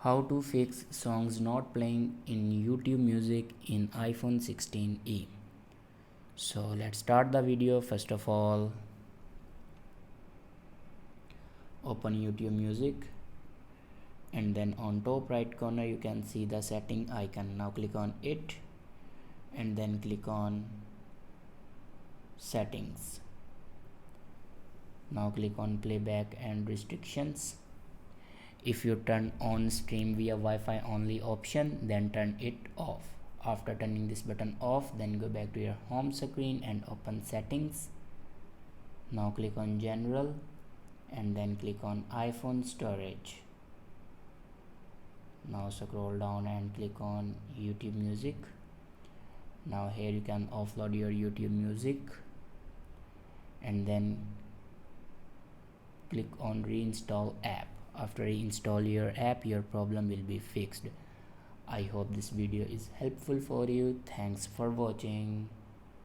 How to fix songs not playing in YouTube Music in iPhone 16e. So let's start the video. First of all, open YouTube Music, and then on top right corner you can see the setting icon. Now click on it and then click on settings. Now click on playback and restrictions. If you turn on stream via Wi-Fi only option, then turn it off. After turning this button off, then go back to your home screen and open settings. Now click on general and then click on iPhone storage. Now scroll down and click on YouTube Music. Now here you can offload your YouTube Music and then click on reinstall app. After reinstall your app, your problem will be fixed. I hope this video is helpful for you. Thanks for watching.